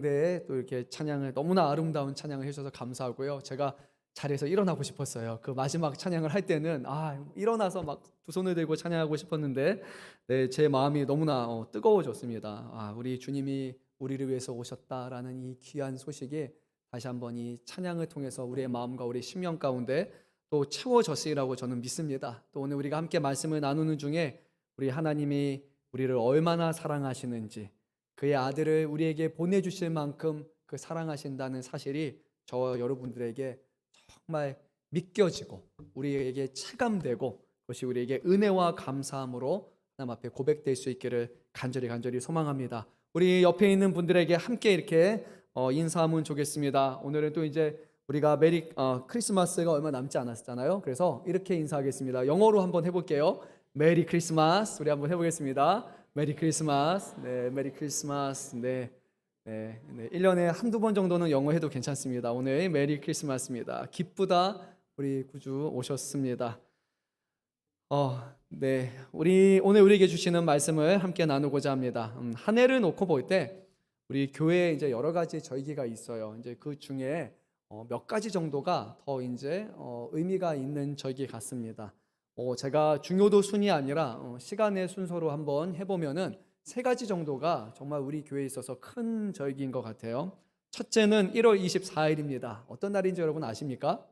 네, 또 이렇게 찬양을 너무나 아름다운 찬양을 해주셔서 감사하고요. 제가 자리에서 일어나고 싶었어요. 그 마지막 찬양을 할 때는 일어나서 막 두 손을 들고 찬양하고 싶었는데, 네, 제 마음이 너무나 뜨거워졌습니다. 우리 주님이 우리를 위해서 오셨다라는 이 귀한 소식이 다시 한번 이 찬양을 통해서 우리의 마음과 우리 심령 가운데 또 채워졌으리라고 저는 믿습니다. 또 오늘 우리가 함께 말씀을 나누는 중에 우리 하나님이 우리를 얼마나 사랑하시는지, 그의 아들을 우리에게 보내주실 만큼 그 사랑하신다는 사실이 저와 여러분들에게 정말 믿겨지고 우리에게 체감되고, 그것이 우리에게 은혜와 감사함으로 하나님 앞에 고백될 수 있기를 간절히 소망합니다. 우리 옆에 있는 분들에게 함께 이렇게 인사하면 좋겠습니다. 오늘은 또 이제 우리가 크리스마스가 얼마 남지 않았잖아요. 그래서 이렇게 인사하겠습니다. 영어로 한번 해볼게요. 메리 크리스마스. 우리 한번 해보겠습니다. 메리 크리스마스. 네, 메리 크리스마스. 네. 1년에 한두 번 정도는 영어 해도 괜찮습니다. 오늘 메리 크리스마스입니다. 기쁘다 우리 구주 오셨습니다. 네. 오늘 우리에게 주시는 말씀을 함께 나누고자 합니다. 한 해를 놓고 볼 때 우리 교회에 이제 여러 가지 절기가 있어요. 이제 그 중에 몇 가지 정도가 더 이제 의미가 있는 절기 같습니다. 제가 중요도 순이 아니라 시간의 순서로 한번 해보면은 세 가지 정도가 정말 우리 교회에 있어서 큰 절기인 것 같아요. 첫째는 1월 24일입니다. 어떤 날인지 여러분 아십니까?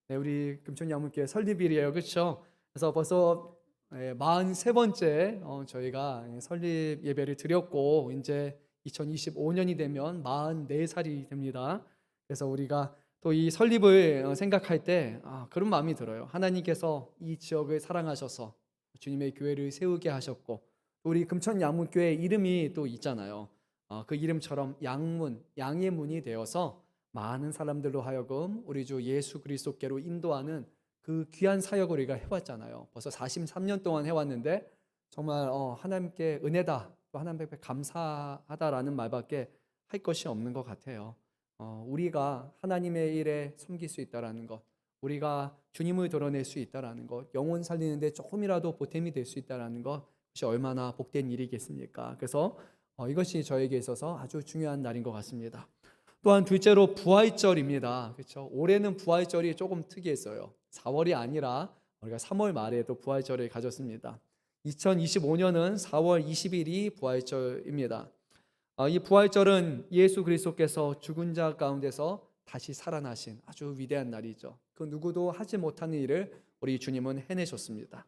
네, 우리 금천 양문교회 설립일이에요. 그렇죠? 그래서 벌써 43번째 저희가 설립 예배를 드렸고, 이제 2025년이 되면 44살이 됩니다. 그래서 우리가 또 이 설립을 생각할 때 그런 마음이 들어요. 하나님께서 이 지역을 사랑하셔서 주님의 교회를 세우게 하셨고, 우리 금천 양문교회 이름이 또 있잖아요. 그 이름처럼 양문, 양의 문이 되어서 많은 사람들로 하여금 우리 주 예수 그리스도께로 인도하는 그 귀한 사역을 우리가 해왔잖아요. 벌써 43년 동안 해왔는데 정말 하나님께 은혜다, 또 하나님께 감사하다라는 말밖에 할 것이 없는 것 같아요. 우리가 하나님의 일에 섬길 수 있다라는 것, 우리가 주님을 드러낼 수 있다라는 것, 영혼 살리는데 조금이라도 보탬이 될 수 있다라는 것, 그것이 얼마나 복된 일이겠습니까? 그래서 이것이 저에게 있어서 아주 중요한 날인 것 같습니다. 또한 둘째로 부활절입니다. 그렇죠? 올해는 부활절이 조금 특이했어요. 4월이 아니라 우리가 3월 말에 또 부활절을 가졌습니다. 2025년은 4월 20일이 부활절입니다. 이 부활절은 예수 그리스도께서 죽은 자 가운데서 다시 살아나신 아주 위대한 날이죠. 그 누구도 하지 못하는 일을 우리 주님은 해내셨습니다.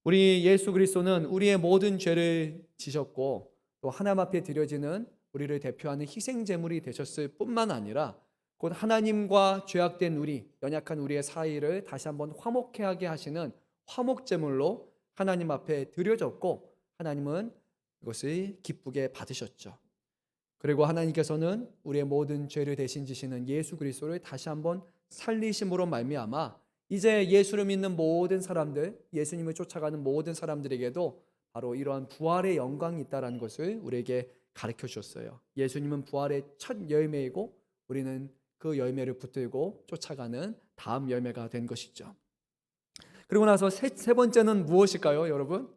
우리 예수 그리스도는 우리의 모든 죄를 지셨고, 또 하나님 앞에 드려지는 우리를 대표하는 희생 제물이 되셨을 뿐만 아니라 곧 하나님과 죄악된 우리, 연약한 우리의 사이를 다시 한번 화목하게 하시는 화목 제물로 하나님 앞에 드려졌고, 하나님은 이것을 기쁘게 받으셨죠. 그리고 하나님께서는 우리의 모든 죄를 대신 지시는 예수 그리스도를 다시 한번 살리심으로 말미암아 이제 예수를 믿는 모든 사람들, 예수님을 쫓아가는 모든 사람들에게도 바로 이러한 부활의 영광이 있다는 것을 우리에게 가르쳐 주셨어요. 예수님은 부활의 첫 열매이고 우리는 그 열매를 붙들고 쫓아가는 다음 열매가 된 것이죠. 그리고 나서 세 번째는 무엇일까요, 여러분?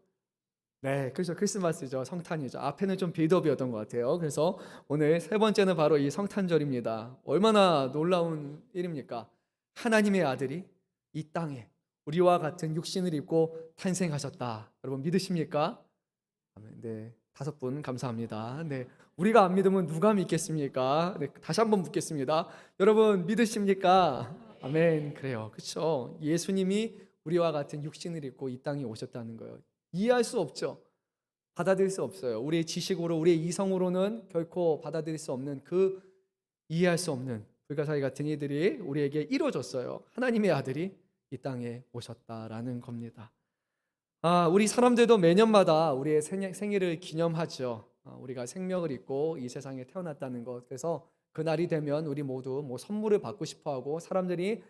네, 그렇죠. 크리스마스죠. 성탄이죠. 앞에는 좀 빌드업이었던 것 같아요. 그래서 오늘 세 번째는 바로 이 성탄절입니다. 얼마나 놀라운 일입니까? 하나님의 아들이 이 땅에 우리와 같은 육신을 입고 탄생하셨다. 여러분 믿으십니까? 네, 5분 감사합니다. 네, 우리가 안 믿으면 누가 믿겠습니까? 네, 다시 한번 묻겠습니다. 여러분 믿으십니까? 아멘. 그래요. 그렇죠. 예수님이 우리와 같은 육신을 입고 이 땅에 오셨다는 거예요. 이해할 수 없죠. 받아들일 수 없어요. 우리의 지식으로, 우리의 이성으로는 결코 받아들일 수 없는 그 이해할 수 없는 불가사의 같은 이들이 우리에게 이루어졌어요. 하나님의 아들이 이 땅에 오셨다라는 겁니다. 우리 사람들도 매년마다 우리의 생일을 기념하죠. 우리가 생명을 입고 이 세상에 태어났다는 것. 그래서 그날이 되면 우리 모두 선물을 받고 싶어하고, 사람들이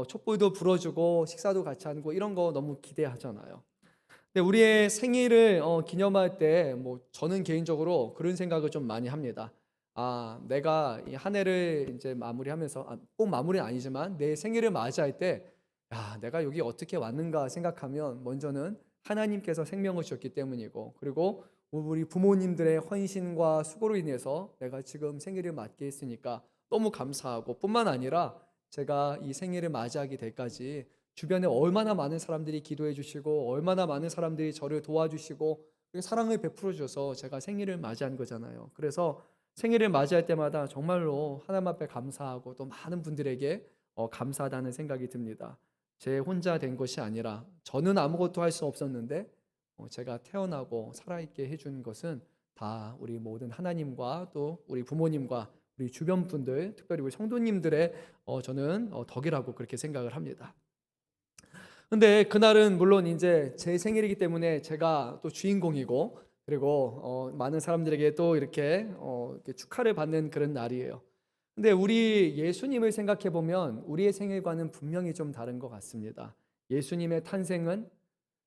촛불도 불어주고 식사도 같이 하고 이런 거 너무 기대하잖아요. 근데 우리의 생일을 기념할 때 저는 개인적으로 그런 생각을 좀 많이 합니다. 내가 이 한 해를 이제 마무리하면서, 꼭 마무리는 아니지만 내 생일을 맞이할 때 내가 여기 어떻게 왔는가 생각하면 먼저는 하나님께서 생명을 주셨기 때문이고, 그리고 우리 부모님들의 헌신과 수고로 인해서 내가 지금 생일을 맞게 했으니까 너무 감사하고, 뿐만 아니라 제가 이 생일을 맞이하게 될까지 주변에 얼마나 많은 사람들이 기도해 주시고 얼마나 많은 사람들이 저를 도와주시고 사랑을 베풀어 주셔서 제가 생일을 맞이한 거잖아요. 그래서 생일을 맞이할 때마다 정말로 하나님 앞에 감사하고 또 많은 분들에게 감사하다는 생각이 듭니다. 제 혼자 된 것이 아니라 저는 아무것도 할 수 없었는데 제가 태어나고 살아있게 해준 것은 다 우리 모든 하나님과 또 우리 부모님과 우리 주변 분들, 특별히 우리 성도님들의 저는 덕이라고 그렇게 생각을 합니다. 근데 그날은 물론 이제 제 생일이기 때문에 제가 또 주인공이고, 그리고 많은 사람들에게 또 이렇게 축하를 받는 그런 날이에요. 근데 우리 예수님을 생각해 보면 우리의 생일과는 분명히 좀 다른 것 같습니다. 예수님의 탄생은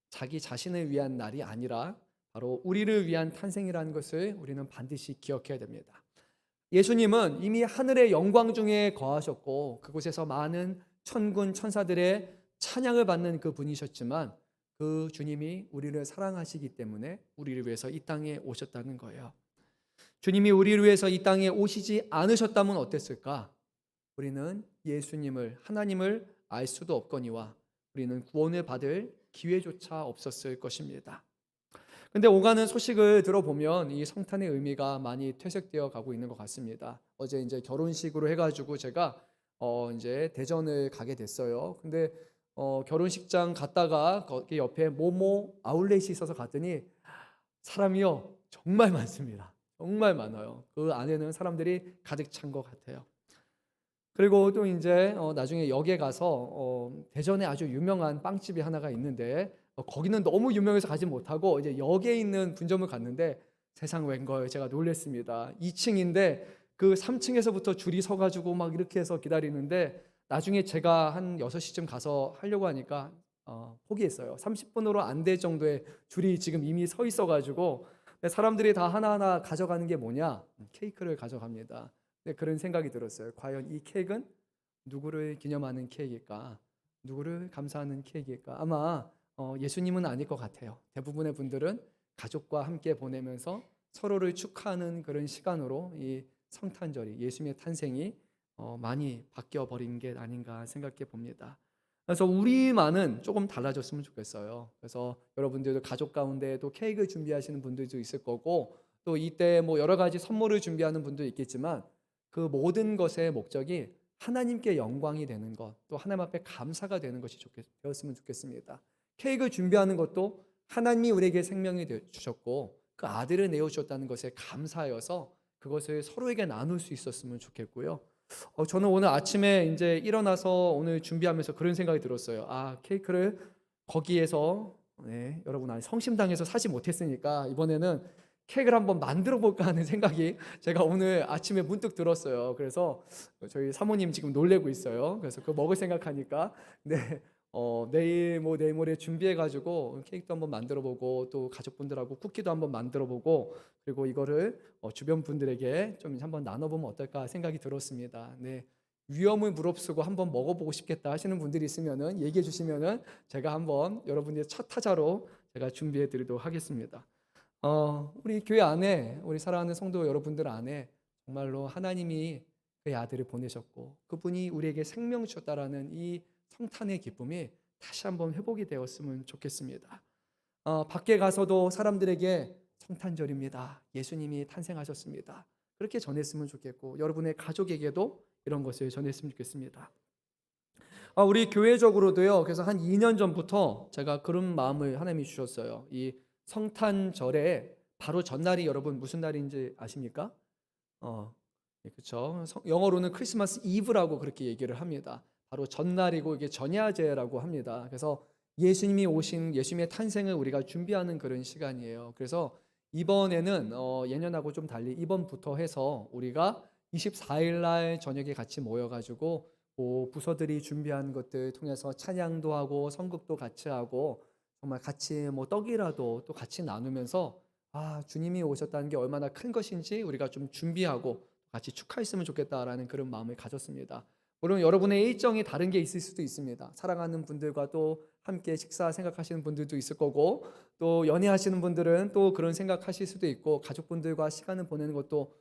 자기 자신을 위한 날이 아니라 바로 우리를 위한 탄생이라는 것을 우리는 반드시 기억해야 됩니다. 예수님은 이미 하늘의 영광 중에 거하셨고 그곳에서 많은 천군 천사들의 찬양을 받는 그 분이셨지만, 그 주님이 우리를 사랑하시기 때문에 우리를 위해서 이 땅에 오셨다는 거예요. 주님이 우리를 위해서 이 땅에 오시지 않으셨다면 어땠을까? 우리는 예수님을, 하나님을 알 수도 없거니와 우리는 구원을 받을 기회조차 없었을 것입니다. 근데 오가는 소식을 들어보면 이 성탄의 의미가 많이 퇴색되어 가고 있는 것 같습니다. 어제 이제 결혼식으로 해가지고 제가 이제 대전을 가게 됐어요. 근데 결혼식장 갔다가 거기 옆에 모모 아울렛이 있어서 갔더니 사람이요 정말 많습니다. 정말 많아요. 그 안에는 사람들이 가득 찬 것 같아요. 그리고 또 이제 나중에 역에 가서 대전에 아주 유명한 빵집이 하나가 있는데 거기는 너무 유명해서 가지 못하고 이제 역에 있는 분점을 갔는데 세상 웬걸 제가 놀랬습니다. 2층인데 그 3층에서부터 줄이 서가지고 막 이렇게 해서 기다리는데, 나중에 제가 한 6시쯤 가서 하려고 하니까 포기했어요. 30분으로 안 될 정도의 줄이 지금 이미 서 있어가지고 사람들이 다 하나하나 가져가는 게 뭐냐? 케이크를 가져갑니다. 그런 생각이 들었어요. 과연 이 케이크는 누구를 기념하는 케이크일까? 누구를 감사하는 케이크일까? 아마 예수님은 아닐 것 같아요. 대부분의 분들은 가족과 함께 보내면서 서로를 축하하는 그런 시간으로 이 성탄절이, 예수님의 탄생이 많이 바뀌어 버린 게 아닌가 생각해 봅니다. 그래서 우리만은 조금 달라졌으면 좋겠어요. 그래서 여러분들도 가족 가운데도 케이크 준비하시는 분들도 있을 거고, 또 이때 뭐 여러 가지 선물을 준비하는 분도 있겠지만, 그 모든 것의 목적이 하나님께 영광이 되는 것, 또 하나님 앞에 감사가 되는 것이 되었으면 좋겠습니다. 케이크를 준비하는 것도 하나님이 우리에게 생명이 주셨고 그 아들을 내어주셨다는 것에 감사여서 그것을 서로에게 나눌 수 있었으면 좋겠고요. 저는 오늘 아침에 이제 일어나서 오늘 준비하면서 그런 생각이 들었어요. 케이크를 거기에서 여러분 성심당에서 사지 못했으니까 이번에는 케이크를 한번 만들어 볼까 하는 생각이 제가 오늘 아침에 문득 들었어요. 그래서 저희 사모님 지금 놀래고 있어요. 그래서 그거 먹을 생각하니까 내일 내일 모레 준비해 가지고 케이크도 한번 만들어 보고 또 가족분들하고 쿠키도 한번 만들어 보고, 그리고 이거를 주변 분들에게 좀 한번 나눠 보면 어떨까 생각이 들었습니다. 위험을 무릅쓰고 한번 먹어보고 싶겠다 하시는 분들이 있으면은 얘기해 주시면은 제가 한번 여러분의 첫 타자로 제가 준비해 드리도록 하겠습니다. 우리 교회 안에, 우리 사랑하는 성도 여러분들 안에 정말로 하나님이 그의 아들을 보내셨고 그분이 우리에게 생명 주셨다라는 이 성탄의 기쁨이 다시 한번 회복이 되었으면 좋겠습니다. 밖에 가서도 사람들에게 성탄절입니다, 예수님이 탄생하셨습니다, 그렇게 전했으면 좋겠고, 여러분의 가족에게도 이런 것을 전했으면 좋겠습니다. 우리 교회적으로도요. 그래서 한 2년 전부터 제가 그런 마음을 하나님이 주셨어요. 이 성탄절에 바로 전날이 여러분 무슨 날인지 아십니까? 그렇죠. 영어로는 크리스마스 이브라고 그렇게 얘기를 합니다. 바로 전날이고 이게 전야제라고 합니다. 그래서 예수님이 오신, 예수님의 탄생을 우리가 준비하는 그런 시간이에요. 그래서 이번에는 예년하고 좀 달리 이번부터 해서 우리가 24일 날 저녁에 같이 모여가지고 부서들이 준비한 것들 통해서 찬양도 하고 선곡도 같이 하고 정말 같이 떡이라도 또 같이 나누면서 주님이 오셨다는 게 얼마나 큰 것인지 우리가 좀 준비하고 같이 축하했으면 좋겠다라는 그런 마음을 가졌습니다. 물론 여러분의 일정이 다른 게 있을 수도 있습니다. 사랑하는 분들과 또 함께 식사 생각하시는 분들도 있을 거고, 또 연애하시는 분들은 또 그런 생각하실 수도 있고, 가족분들과 시간을 보내는 것도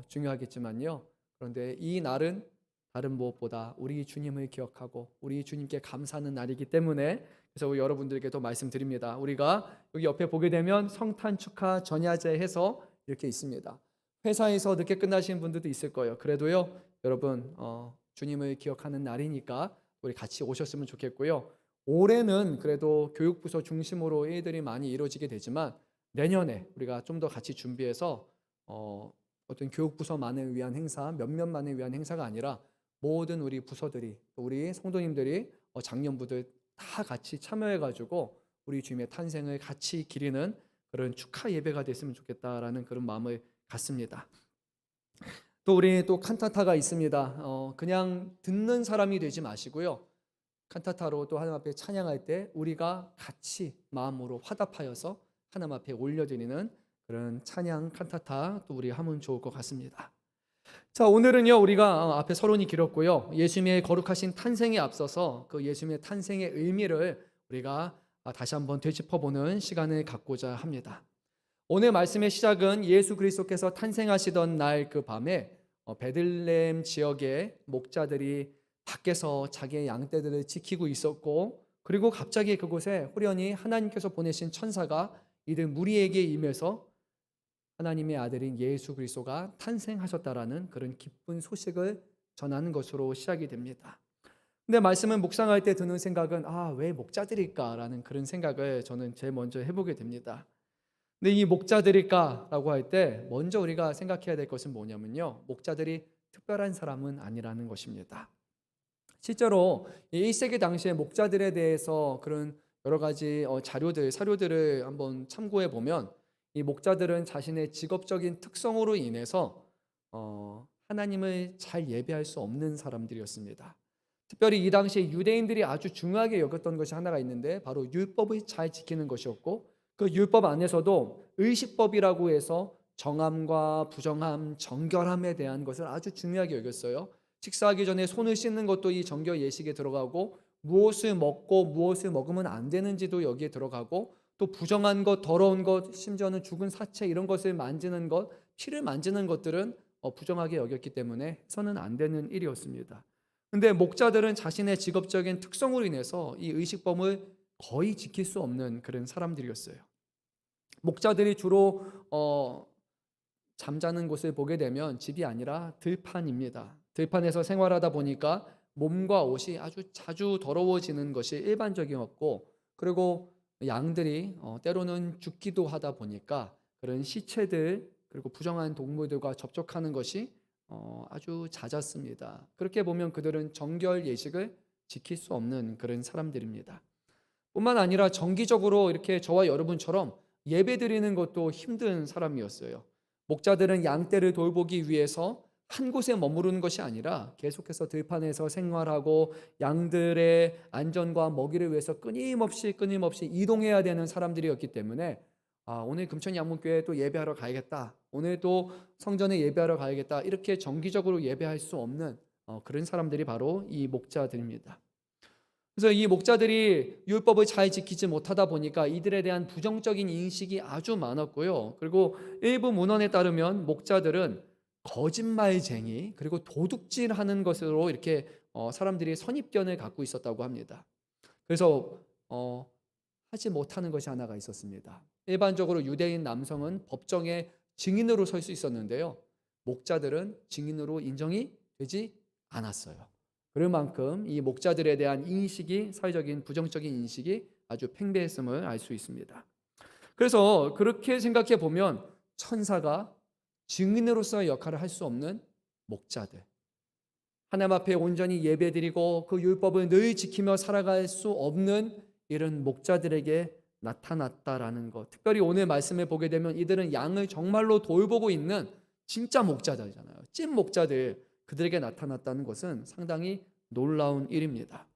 중요하겠지만요. 그런데 이 날은 다른 무엇보다 우리 주님을 기억하고 우리 주님께 감사하는 날이기 때문에, 그래서 여러분들께도 말씀드립니다. 우리가 여기 옆에 보게 되면 성탄 축하 전야제 해서 이렇게 있습니다. 회사에서 늦게 끝나시는 분들도 있을 거예요. 그래도요, 여러분 주님을 기억하는 날이니까 우리 같이 오셨으면 좋겠고요. 올해는 그래도 교육부서 중심으로 일들이 많이 이루어지게 되지만, 내년에 우리가 좀 더 같이 준비해서 어떤 교육부서만을 위한 행사, 몇몇만을 위한 행사가 아니라 모든 우리 부서들이, 우리 성도님들이, 장년부들 다 같이 참여해가지고 우리 주님의 탄생을 같이 기리는 그런 축하 예배가 됐으면 좋겠다라는 그런 마음을 갖습니다. 또 우리 또 칸타타가 있습니다. 그냥 듣는 사람이 되지 마시고요. 칸타타로 또 하나님 앞에 찬양할 때 우리가 같이 마음으로 화답하여서 하나님 앞에 올려드리는 그런 찬양 칸타타 또 우리 하면 좋을 것 같습니다. 자, 오늘은요 우리가 앞에 서론이 길었고요, 예수님의 거룩하신 탄생에 앞서서 그 예수님의 탄생의 의미를 우리가 다시 한번 되짚어보는 시간을 갖고자 합니다. 오늘 말씀의 시작은 예수 그리스도께서 탄생하시던 날 그 밤에 베들레헴 지역의 목자들이 밖에서 자기의 양떼들을 지키고 있었고, 그리고 갑자기 그곳에 호련히 하나님께서 보내신 천사가 이들 무리에게 임해서 하나님의 아들인 예수 그리스도가 탄생하셨다라는 그런 기쁜 소식을 전하는 것으로 시작이 됩니다. 근데 말씀을 묵상할 때 드는 생각은 왜 목자들일까라는 그런 생각을 저는 제일 먼저 해보게 됩니다. 근데 이 목자들일까라고 할 때 먼저 우리가 생각해야 될 것은 뭐냐면요, 목자들이 특별한 사람은 아니라는 것입니다. 실제로 1세기 당시에 목자들에 대해서 그런 여러 가지 사료들을 한번 참고해 보면, 이 목자들은 자신의 직업적인 특성으로 인해서 하나님을 잘 예배할 수 없는 사람들이었습니다. 특별히 이 당시에 유대인들이 아주 중요하게 여겼던 것이 하나가 있는데, 바로 율법을 잘 지키는 것이었고, 그 율법 안에서도 의식법이라고 해서 정함과 부정함, 정결함에 대한 것을 아주 중요하게 여겼어요. 식사하기 전에 손을 씻는 것도 이 정결 예식에 들어가고, 무엇을 먹고 무엇을 먹으면 안 되는지도 여기에 들어가고, 또 부정한 것, 더러운 것, 심지어는 죽은 사체 이런 것을 만지는 것, 피를 만지는 것들은 부정하게 여겼기 때문에 해서는 안 되는 일이었습니다. 근데 목자들은 자신의 직업적인 특성으로 인해서 이 의식범을 거의 지킬 수 없는 그런 사람들이었어요. 목자들이 주로 잠자는 곳을 보게 되면 집이 아니라 들판입니다. 들판에서 생활하다 보니까 몸과 옷이 아주 자주 더러워지는 것이 일반적이었고, 그리고 양들이 때로는 죽기도 하다 보니까 그런 시체들 그리고 부정한 동물들과 접촉하는 것이 아주 잦았습니다. 그렇게 보면 그들은 정결 예식을 지킬 수 없는 그런 사람들입니다. 뿐만 아니라 정기적으로 이렇게 저와 여러분처럼 예배드리는 것도 힘든 사람이었어요. 목자들은 양떼를 돌보기 위해서 한 곳에 머무르는 것이 아니라 계속해서 들판에서 생활하고 양들의 안전과 먹이를 위해서 끊임없이 이동해야 되는 사람들이었기 때문에 오늘 금천 양문교회 또 예배하러 가야겠다, 오늘 또 성전에 예배하러 가야겠다, 이렇게 정기적으로 예배할 수 없는 그런 사람들이 바로 이 목자들입니다. 그래서 이 목자들이 율법을 잘 지키지 못하다 보니까 이들에 대한 부정적인 인식이 아주 많았고요. 그리고 일부 문헌에 따르면 목자들은 거짓말쟁이 그리고 도둑질하는 것으로 이렇게 사람들이 선입견을 갖고 있었다고 합니다. 그래서 하지 못하는 것이 하나가 있었습니다. 일반적으로 유대인 남성은 법정에 증인으로 설 수 있었는데요, 목자들은 증인으로 인정이 되지 않았어요. 그럴 만큼 이 목자들에 대한 인식이, 사회적인 부정적인 인식이 아주 팽배했음을 알 수 있습니다. 그래서 그렇게 생각해 보면 천사가 증인으로서의 역할을 할 수 없는 목자들, 하나님 앞에 온전히 예배드리고 그 율법을 늘 지키며 살아갈 수 없는 이런 목자들에게 나타났다라는 것. 특별히 오늘 말씀을 보게 되면 이들은 양을 정말로 돌보고 있는 진짜 목자들이잖아요. 찐 목자들, 그들에게 나타났다는 것은 상당히 놀라운 일입니다.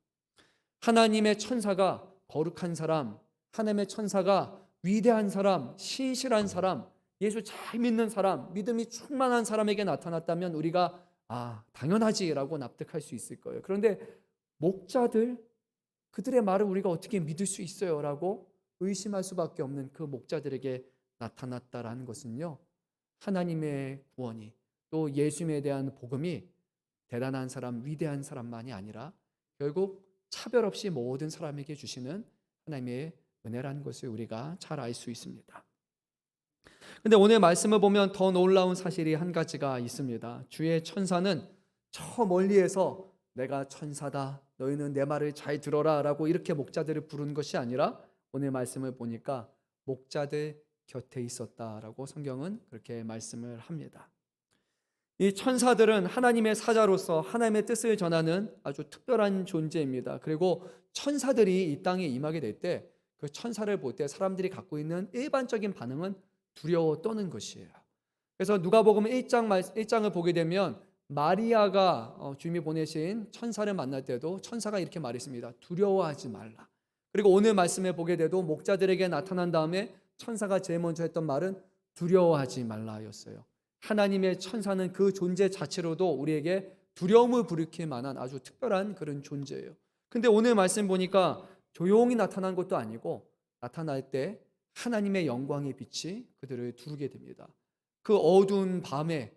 하나님의 천사가 거룩한 사람, 하나님의 천사가 위대한 사람, 신실한 사람, 예수 잘 믿는 사람, 믿음이 충만한 사람에게 나타났다면 우리가 당연하지라고 납득할 수 있을 거예요. 그런데 목자들, 그들의 말을 우리가 어떻게 믿을 수 있어요? 라고 의심할 수밖에 없는 그 목자들에게 나타났다라는 것은요, 하나님의 구원이, 또 예수님에 대한 복음이 대단한 사람, 위대한 사람만이 아니라 결국 차별 없이 모든 사람에게 주시는 하나님의 은혜라는 것을 우리가 잘 알 수 있습니다. 근데 오늘 말씀을 보면 더 놀라운 사실이 한 가지가 있습니다. 주의 천사는 저 멀리에서 내가 천사다, 너희는 내 말을 잘 들어라 라고 이렇게 목자들을 부른 것이 아니라 오늘 말씀을 보니까 목자들 곁에 있었다라고 성경은 그렇게 말씀을 합니다. 이 천사들은 하나님의 사자로서 하나님의 뜻을 전하는 아주 특별한 존재입니다. 그리고 천사들이 이 땅에 임하게 될 때 그 천사를 볼 때 사람들이 갖고 있는 일반적인 반응은 두려워 떠는 것이에요. 그래서 누가복음 1장을 보게 되면 마리아가 주님이 보내신 천사를 만날 때도 천사가 이렇게 말했습니다. 두려워하지 말라. 그리고 오늘 말씀에 보게 돼도 목자들에게 나타난 다음에 천사가 제일 먼저 했던 말은 두려워하지 말라였어요. 하나님의 천사는 그 존재 자체로도 우리에게 두려움을 불러일으킬 만한 아주 특별한 그런 존재예요. 근데 오늘 말씀 보니까 조용히 나타난 것도 아니고 나타날 때 하나님의 영광의 빛이 그들을 두르게 됩니다. 그 어두운 밤에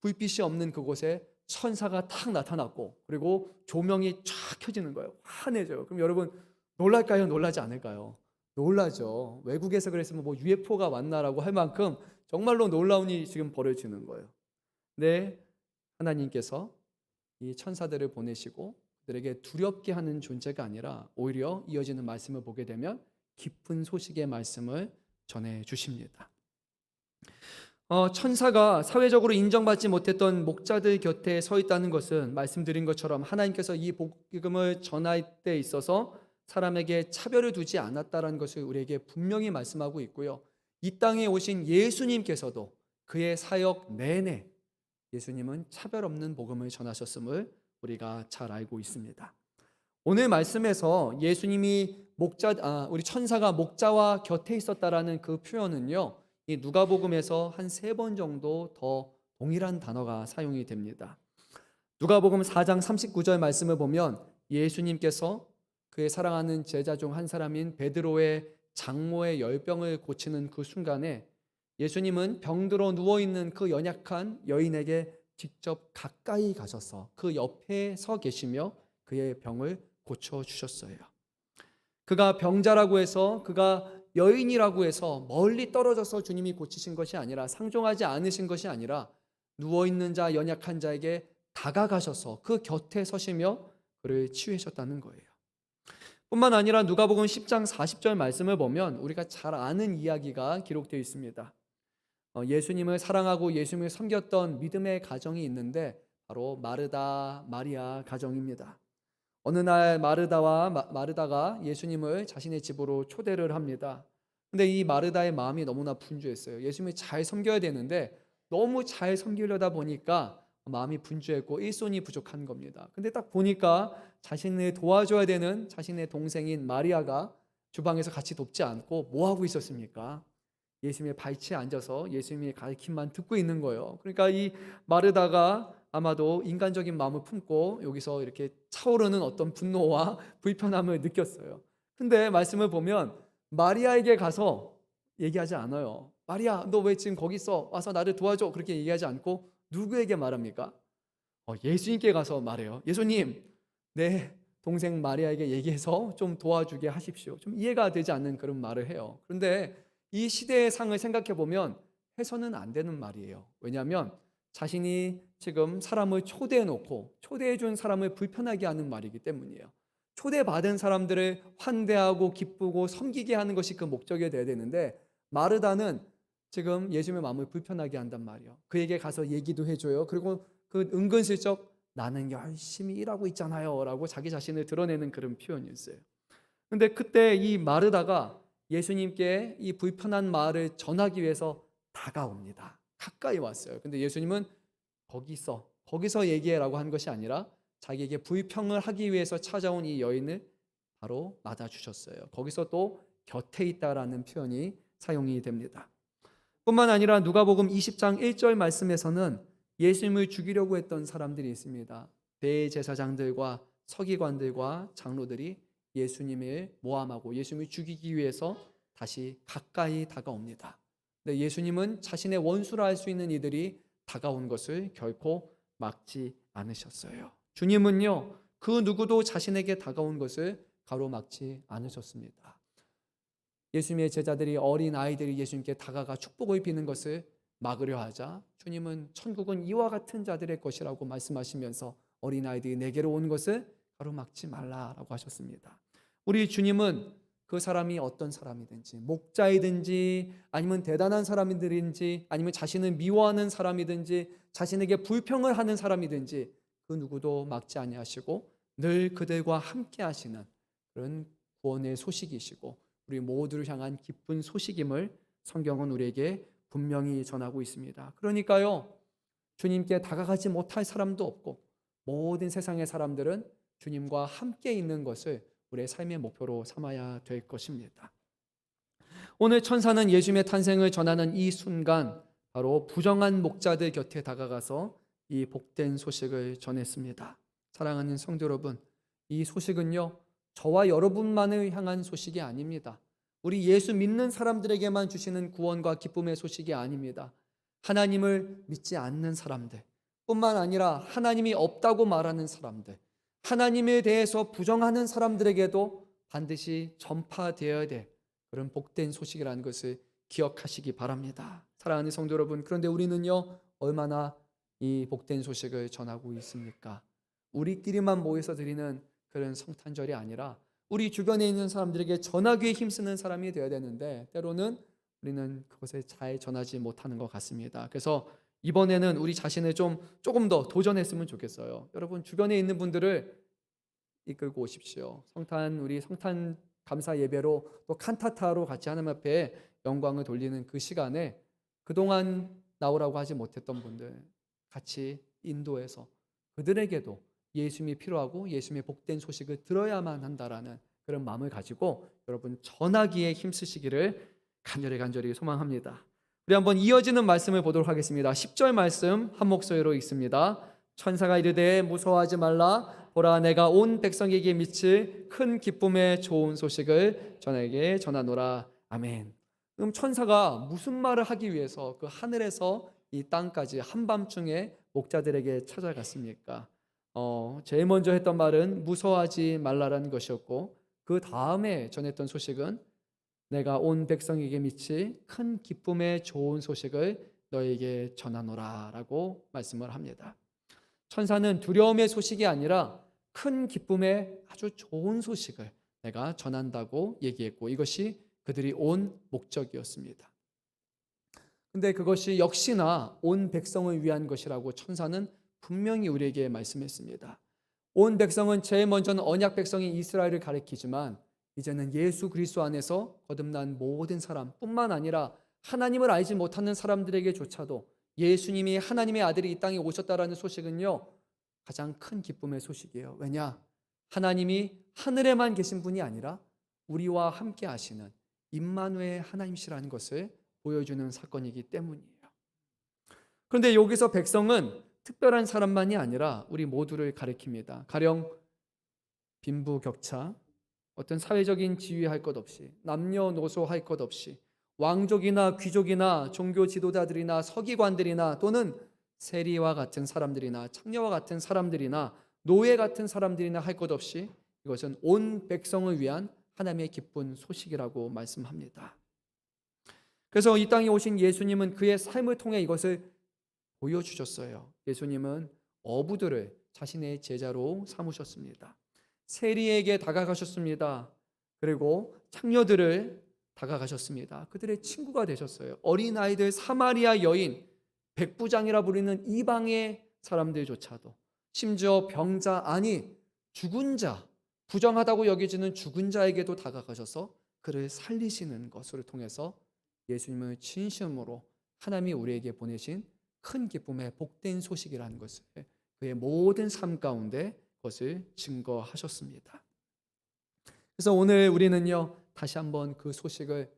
불빛이 없는 그곳에 천사가 탁 나타났고 그리고 조명이 쫙 켜지는 거예요. 환해져요. 그럼 여러분 놀랄까요? 놀라지 않을까요? 놀라죠. 외국에서 그랬으면 뭐 UFO가 왔나라고 할 만큼 정말로 놀라운 일이 지금 벌어지는 거예요. 네, 하나님께서 이 천사들을 보내시고 그들에게 두렵게 하는 존재가 아니라 오히려 이어지는 말씀을 보게 되면 기쁜 소식의 말씀을 전해 주십니다. 천사가 사회적으로 인정받지 못했던 목자들 곁에 서 있다는 것은 말씀드린 것처럼 하나님께서 이 복음을 전할 때 있어서 사람에게 차별을 두지 않았다는 것을 우리에게 분명히 말씀하고 있고요. 이 땅에 오신 예수님께서도 그의 사역 내내 예수님은 차별 없는 복음을 전하셨음을 우리가 잘 알고 있습니다. 오늘 말씀에서 예수님이 우리 천사가 목자와 곁에 있었다라는 그 표현은요, 이 누가복음에서 한 3번 정도 더 동일한 단어가 사용이 됩니다. 누가복음 4장 39절 말씀을 보면 예수님께서 그의 사랑하는 제자 중 한 사람인 베드로의 장모의 열병을 고치는 그 순간에 예수님은 병들어 누워있는 그 연약한 여인에게 직접 가까이 가셔서 그 옆에 서 계시며 그의 병을 고쳐주셨어요. 그가 병자라고 해서 그가 여인이라고 해서 멀리 떨어져서 주님이 고치신 것이 아니라 상종하지 않으신 것이 아니라 누워있는 자 연약한 자에게 다가가셔서 그 곁에 서시며 그를 치유하셨다는 거예요. 뿐만 아니라 누가복음 10장 40절 말씀을 보면 우리가 잘 아는 이야기가 기록되어 있습니다. 예수님을 사랑하고 예수님을 섬겼던 믿음의 가정이 있는데 바로 마르다 마리아 가정입니다. 어느 날 마르다가 예수님을 자신의 집으로 초대를 합니다. 근데 이 마르다의 마음이 너무나 분주했어요. 예수님을 잘 섬겨야 되는데 너무 잘 섬기려다 보니까 마음이 분주했고 일손이 부족한 겁니다. 근데 딱 보니까 자신을 도와줘야 되는 자신의 동생인 마리아가 주방에서 같이 돕지 않고 뭐 하고 있었습니까? 예수님의 발치에 앉아서 예수님의 가르침만 듣고 있는 거예요. 그러니까 이 마르다가 아마도 인간적인 마음을 품고 여기서 이렇게 차오르는 어떤 분노와 불편함을 느꼈어요. 근데 말씀을 보면 마리아에게 가서 얘기하지 않아요. 마리아, 너 왜 지금 거기 있어? 와서 나를 도와줘. 그렇게 얘기하지 않고 누구에게 말합니까? 예수님께 가서 말해요. 예수님, 내 동생 마리아에게 얘기해서 좀 도와주게 하십시오. 좀 이해가 되지 않는 그런 말을 해요. 그런데 이 시대의 상을 생각해 보면 해서는 안 되는 말이에요. 왜냐하면 자신이 지금 사람을 초대해 놓고 초대해 준 사람을 불편하게 하는 말이기 때문이에요. 초대받은 사람들을 환대하고 기쁘고 섬기게 하는 것이 그 목적이 되어야 되는데 마르다는 지금 예수님의 마음을 불편하게 한단 말이에요. 그에게 가서 얘기도 해줘요. 그리고 그 은근슬쩍 나는 열심히 일하고 있잖아요 라고 자기 자신을 드러내는 그런 표현이었어요. 근데 그때 이 마르다가 예수님께 이 불편한 말을 전하기 위해서 다가옵니다. 가까이 왔어요. 근데 예수님은 거기서 얘기해라고 한 것이 아니라 자기에게 불평을 하기 위해서 찾아온 이 여인을 바로 맞아주셨어요. 거기서 또 곁에 있다라는 표현이 사용이 됩니다. 뿐만 아니라 누가복음 20장 1절 말씀에서는 예수님을 죽이려고 했던 사람들이 있습니다. 대제사장들과 서기관들과 장로들이 예수님을 모함하고 예수님을 죽이기 위해서 다시 가까이 다가옵니다. 근데 예수님은 자신의 원수라 할 수 있는 이들이 다가온 것을 결코 막지 않으셨어요. 주님은요, 그 누구도 자신에게 다가온 것을 가로막지 않으셨습니다. 예수님의 제자들이, 어린 아이들이 예수님께 다가가 축복을 비는 것을 막으려 하자 주님은 천국은 이와 같은 자들의 것이라고 말씀하시면서 어린 아이들이 내게로 온 것을 가로막지 말라라고 하셨습니다. 우리 주님은 그 사람이 어떤 사람이든지, 목자이든지 아니면 대단한 사람이든지 아니면 자신을 미워하는 사람이든지 자신에게 불평을 하는 사람이든지 그 누구도 막지 아니하시고 늘 그들과 함께 하시는 그런 구원의 소식이시고 우리 모두를 향한 기쁜 소식임을 성경은 우리에게 분명히 전하고 있습니다. 그러니까요, 주님께 다가가지 못할 사람도 없고 모든 세상의 사람들은 주님과 함께 있는 것을 우리의 삶의 목표로 삼아야 될 것입니다. 오늘 천사는 예수님의 탄생을 전하는 이 순간 바로 부정한 목자들 곁에 다가가서 이 복된 소식을 전했습니다. 사랑하는 성도 여러분, 이 소식은요, 저와 여러분만을 향한 소식이 아닙니다. 우리 예수 믿는 사람들에게만 주시는 구원과 기쁨의 소식이 아닙니다. 하나님을 믿지 않는 사람들 뿐만 아니라 하나님이 없다고 말하는 사람들, 하나님에 대해서 부정하는 사람들에게도 반드시 전파되어야 될 그런 복된 소식이라는 것을 기억하시기 바랍니다. 사랑하는 성도 여러분, 그런데 우리는요, 얼마나 이 복된 소식을 전하고 있습니까? 우리끼리만 모여서 드리는 그런 성탄절이 아니라 우리 주변에 있는 사람들에게 전하기에 힘쓰는 사람이 되어야 되는데 때로는 우리는 그것을 잘 전하지 못하는 것 같습니다. 그래서 이번에는 우리 자신을 조금 더 도전했으면 좋겠어요. 여러분 주변에 있는 분들을 이끌고 오십시오. 우리 성탄 감사 예배로 또 칸타타로 같이 하나님 앞에 영광을 돌리는 그 시간에 그동안 나오라고 하지 못했던 분들 같이 인도해서 그들에게도 예수님이 필요하고 예수님의 복된 소식을 들어야만 한다라는 그런 마음을 가지고 여러분 전하기에 힘쓰시기를 간절히 소망합니다. 우리 한번 이어지는 말씀을 보도록 하겠습니다. 10절 말씀 한 목소리로 읽습니다. 천사가 이르되 무서워하지 말라. 보라, 내가 온 백성에게 미칠 큰 기쁨의 좋은 소식을 전에게 전하노라. 아멘. 그럼 천사가 무슨 말을 하기 위해서 그 하늘에서 이 땅까지 한밤중에 목자들에게 찾아갔습니까? 제일 먼저 했던 말은 무서워하지 말라라는 것이었고 그 다음에 전했던 소식은 내가 온 백성에게 미칠 큰 기쁨의 좋은 소식을 너에게 전하노라 라고 말씀을 합니다. 천사는 두려움의 소식이 아니라 큰 기쁨의 아주 좋은 소식을 내가 전한다고 얘기했고 이것이 그들이 온 목적이었습니다. 근데 그것이 역시나 온 백성을 위한 것이라고 천사는 분명히 우리에게 말씀했습니다. 온 백성은 제일 먼저는 언약 백성인 이스라엘을 가리키지만 이제는 예수 그리스도 안에서 거듭난 모든 사람뿐만 아니라 하나님을 알지 못하는 사람들에게조차도 예수님이 하나님의 아들이 이 땅에 오셨다라는 소식은요 가장 큰 기쁨의 소식이에요. 왜냐? 하나님이 하늘에만 계신 분이 아니라 우리와 함께 하시는 임마누엘 하나님이시라는 것을 보여주는 사건이기 때문이에요. 그런데 여기서 백성은 특별한 사람만이 아니라 우리 모두를 가리킵니다. 가령 빈부격차, 어떤 사회적인 지위할 것 없이, 남녀노소 할 것 없이, 왕족이나 귀족이나 종교 지도자들이나 서기관들이나 또는 세리와 같은 사람들이나 창녀와 같은 사람들이나 노예 같은 사람들이나 할 것 없이 이것은 온 백성을 위한 하나님의 기쁜 소식이라고 말씀합니다. 그래서 이 땅에 오신 예수님은 그의 삶을 통해 이것을 보여주셨어요. 예수님은 어부들을 자신의 제자로 삼으셨습니다. 세리에게 다가가셨습니다. 그리고 창녀들을 다가가셨습니다. 그들의 친구가 되셨어요. 어린아이들, 사마리아 여인, 백부장이라 부르는 이방의 사람들조차도 심지어 병자, 아니 죽은 자, 부정하다고 여겨지는 죽은 자에게도 다가가셔서 그를 살리시는 것을 통해서 예수님을 진심으로 하나님이 우리에게 보내신 큰 기쁨의 복된 소식이라는 것을 그의 모든 삶 가운데 그것을 증거하셨습니다. 그래서 오늘 우리는요 다시 한번 그 소식을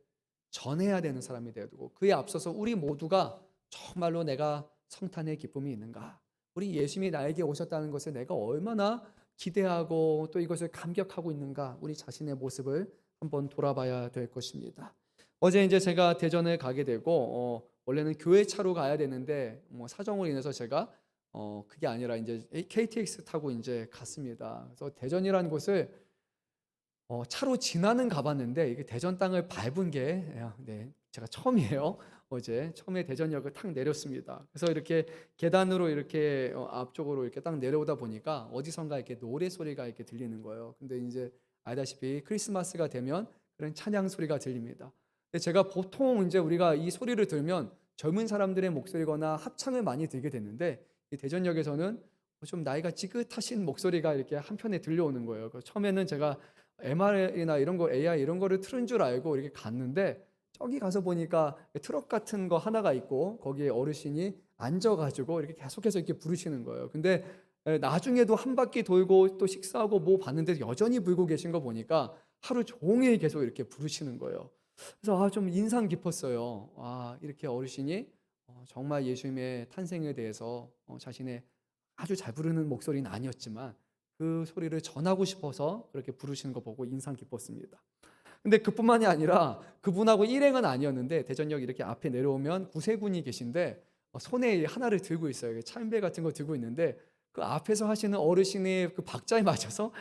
전해야 되는 사람이 되고 그에 앞서서 우리 모두가 정말로 내가 성탄의 기쁨이 있는가? 우리 예수님이 나에게 오셨다는 것을 내가 얼마나 기대하고 또 이것을 감격하고 있는가? 우리 자신의 모습을 한번 돌아봐야 될 것입니다. 어제 이제 제가 대전을 가게 되고 원래는 교회 차로 가야 되는데 뭐 사정으로 인해서 제가 그게 아니라 이제 KTX 타고 이제 갔습니다. 그래서 대전이라는 곳을 차로 지나는 가봤는데 이게 대전 땅을 밟은 게 네, 제가 처음이에요. 어제 처음에 대전역을 탁 내렸습니다. 그래서 이렇게 계단으로 이렇게 앞쪽으로 이렇게 딱 내려오다 보니까 어디선가 이렇게 노래 소리가 이렇게 들리는 거예요. 근데 이제 알다시피 크리스마스가 되면 그런 찬양 소리가 들립니다. 근데 제가 보통 이제 우리가 이 소리를 들으면 젊은 사람들의 목소리거나 합창을 많이 들게 됐는데 이 대전역에서는 좀 나이가 지긋하신 목소리가 이렇게 한편에 들려오는 거예요. 그래서 처음에는 제가 MR이나 이런 거 AI 이런 거를 틀은 줄 알고 이렇게 갔는데 저기 가서 보니까 트럭 같은 거 하나가 있고 거기에 어르신이 앉아가지고 이렇게 계속해서 이렇게 부르시는 거예요. 근데 나중에도 한 바퀴 돌고 또 식사하고 뭐 봤는데 여전히 불고 계신 거 보니까 하루 종일 계속 이렇게 부르시는 거예요. 그래서 좀 인상 깊었어요. 이렇게 어르신이 정말 예수님의 탄생에 대해서 자신의 아주 잘 부르는 목소리는 아니었지만 그 소리를 전하고 싶어서 그렇게 부르시는 거 보고 인상 깊었습니다. 근데 그뿐만이 아니라 그분하고 일행은 아니었는데 대전역 이렇게 앞에 내려오면 구세군이 계신데 손에 하나를 들고 있어요. 차인배 같은 거 들고 있는데 그 앞에서 하시는 어르신의 그 박자에 맞춰서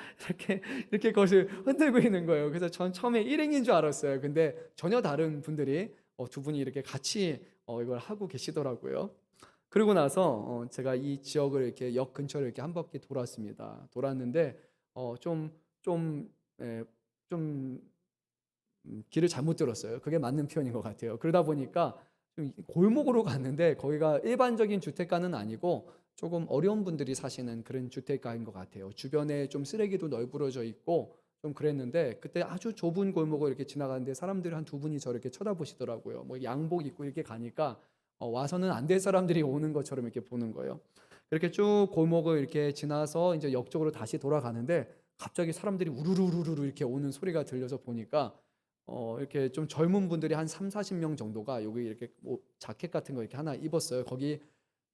이렇게 그것을 흔들고 있는 거예요. 그래서 전 처음에 일행인 줄 알았어요. 근데 전혀 다른 분들이 두 분이 이렇게 같이 이걸 하고 계시더라고요. 그러고 나서 제가 이 지역을 이렇게 역 근처를 이렇게 한 바퀴 돌았습니다. 돌았는데 좀 예, 좀 길을 잘못 들었어요. 그게 맞는 표현인 것 같아요. 그러다 보니까 좀 골목으로 갔는데 거기가 일반적인 주택가는 아니고 조금 어려운 분들이 사시는 그런 주택가인 것 같아요. 주변에 좀 쓰레기도 널브러져 있고 좀 그랬는데 그때 아주 좁은 골목을 이렇게 지나가는데 사람들이 한 두 분이 저를 이렇게 쳐다보시더라고요. 뭐 양복 입고 이렇게 가니까 와서는 안 될 사람들이 오는 것처럼 이렇게 보는 거예요. 그렇게 쭉 골목을 이렇게 지나서 이제 역 쪽으로 다시 돌아가는데 갑자기 사람들이 우르르르르 이렇게 오는 소리가 들려서 보니까 이렇게 좀 젊은 분들이 한 30-40명 정도가 여기 이렇게 뭐 자켓 같은 거 이렇게 하나 입었어요. 거기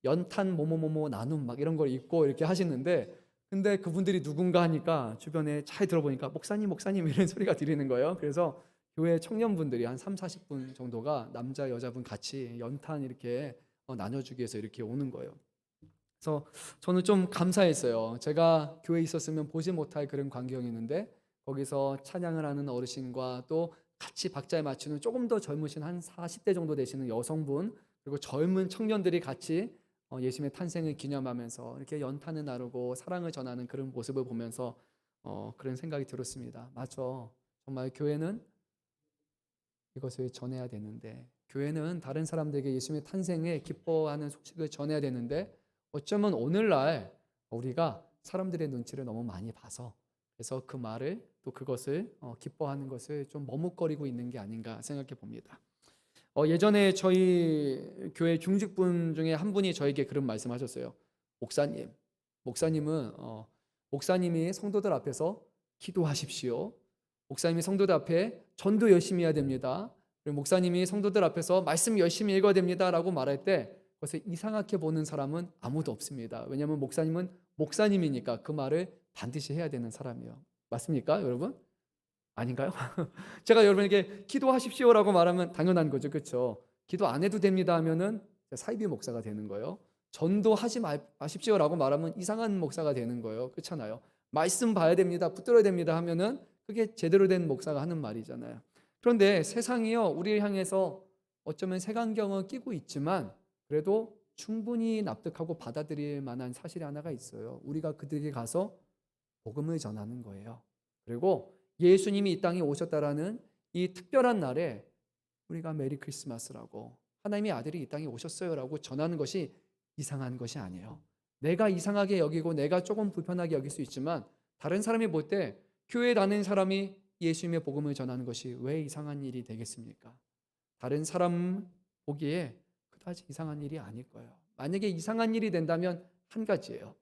연탄 뭐뭐뭐뭐 나눔 막 이런 걸 입고 이렇게 하시는데 근데 그분들이 누군가 하니까 주변에 잘 들어보니까 목사님 목사님 이런 소리가 들리는 거예요. 그래서 교회 청년분들이 한 30-40분 정도가 남자 여자분 같이 연탄 이렇게 나눠주기 위해서 이렇게 오는 거예요. 그래서 저는 좀 감사했어요. 제가 교회에 있었으면 보지 못할 그런 광경이었는데 거기서 찬양을 하는 어르신과 또 같이 박자에 맞추는 조금 더 젊으신 한 40대 정도 되시는 여성분 그리고 젊은 청년들이 같이 예수님의 탄생을 기념하면서 이렇게 연탄을 나누고 사랑을 전하는 그런 모습을 보면서 그런 생각이 들었습니다. 맞아. 정말 교회는 이것을 전해야 되는데 교회는 다른 사람들에게 예수님의 탄생에 기뻐하는 소식을 전해야 되는데 어쩌면 오늘날 우리가 사람들의 눈치를 너무 많이 봐서 그래서 그 말을 또 그것을 기뻐하는 것을 좀 머뭇거리고 있는 게 아닌가 생각해 봅니다. 예전에 저희 교회 중직분 중에 한 분이 저에게 그런 말씀하셨어요. 목사님은 목사님이 성도들 앞에서 기도하십시오. 목사님이 성도들 앞에 전도 열심히 해야 됩니다. 그리고 목사님이 성도들 앞에서 말씀 열심히 읽어야 됩니다라고 말할 때 그것을 이상하게 보는 사람은 아무도 없습니다. 왜냐하면 목사님은 목사님이니까 그 말을 반드시 해야 되는 사람이에요. 맞습니까, 여러분? 아닌가요? 제가 여러분에게 기도하십시오라고 말하면 당연한 거죠, 그렇죠? 기도 안 해도 됩니다 하면은 사이비 목사가 되는 거예요. 전도하지 마십시오라고 말하면 이상한 목사가 되는 거예요, 그렇잖아요. 말씀 봐야 됩니다, 붙들어야 됩니다 하면은 그게 제대로 된 목사가 하는 말이잖아요. 그런데 세상이요, 우리를 향해서 어쩌면 색안경을 끼고 있지만 그래도 충분히 납득하고 받아들일 만한 사실이 하나가 있어요. 우리가 그들에게 가서 복음을 전하는 거예요. 그리고 예수님이 이 땅에 오셨다라는 이 특별한 날에 우리가 메리 크리스마스라고 하나님의 아들이 이 땅에 오셨어요라고 전하는 것이 이상한 것이 아니에요. 내가 이상하게 여기고 내가 조금 불편하게 여길 수 있지만 다른 사람이 볼 때 교회에 다니는 사람이 예수님의 복음을 전하는 것이 왜 이상한 일이 되겠습니까? 다른 사람 보기에 그다지 이상한 일이 아닐 거예요. 만약에 이상한 일이 된다면 한 가지예요.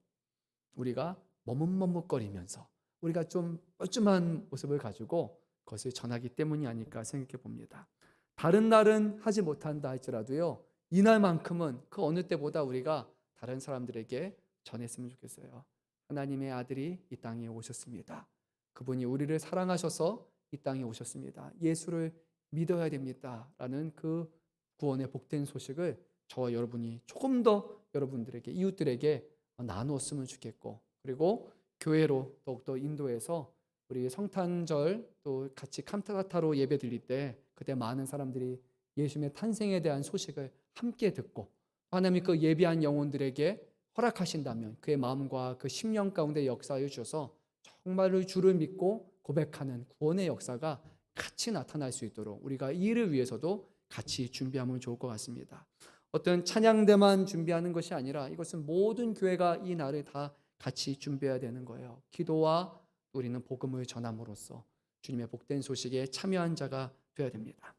우리가 머뭇머뭇거리면서 우리가 좀 뻘쭘한 모습을 가지고 그것을 전하기 때문이 아닐까 생각해 봅니다. 다른 날은 하지 못한다 할지라도요, 이날만큼은 그 어느 때보다 우리가 다른 사람들에게 전했으면 좋겠어요. 하나님의 아들이 이 땅에 오셨습니다. 그분이 우리를 사랑하셔서 이 땅에 오셨습니다. 예수를 믿어야 됩니다. 라는 그 구원의 복된 소식을 저와 여러분이 조금 더 여러분들에게, 이웃들에게 나누었으면 좋겠고, 그리고 교회로 더욱더 인도해서 우리 성탄절 또 같이 칸타타로 예배 드릴 때 그때 많은 사람들이 예수님의 탄생에 대한 소식을 함께 듣고 하나님이 그 예비한 영혼들에게 허락하신다면 그의 마음과 그 심령 가운데 역사해 주셔서 정말로 주를 믿고 고백하는 구원의 역사가 같이 나타날 수 있도록 우리가 이 일을 위해서도 같이 준비하면 좋을 것 같습니다. 어떤 찬양대만 준비하는 것이 아니라 이것은 모든 교회가 이 날을 다 같이 준비해야 되는 거예요. 기도와 우리는 복음을 전함으로써 주님의 복된 소식에 참여한 자가 되어야 됩니다.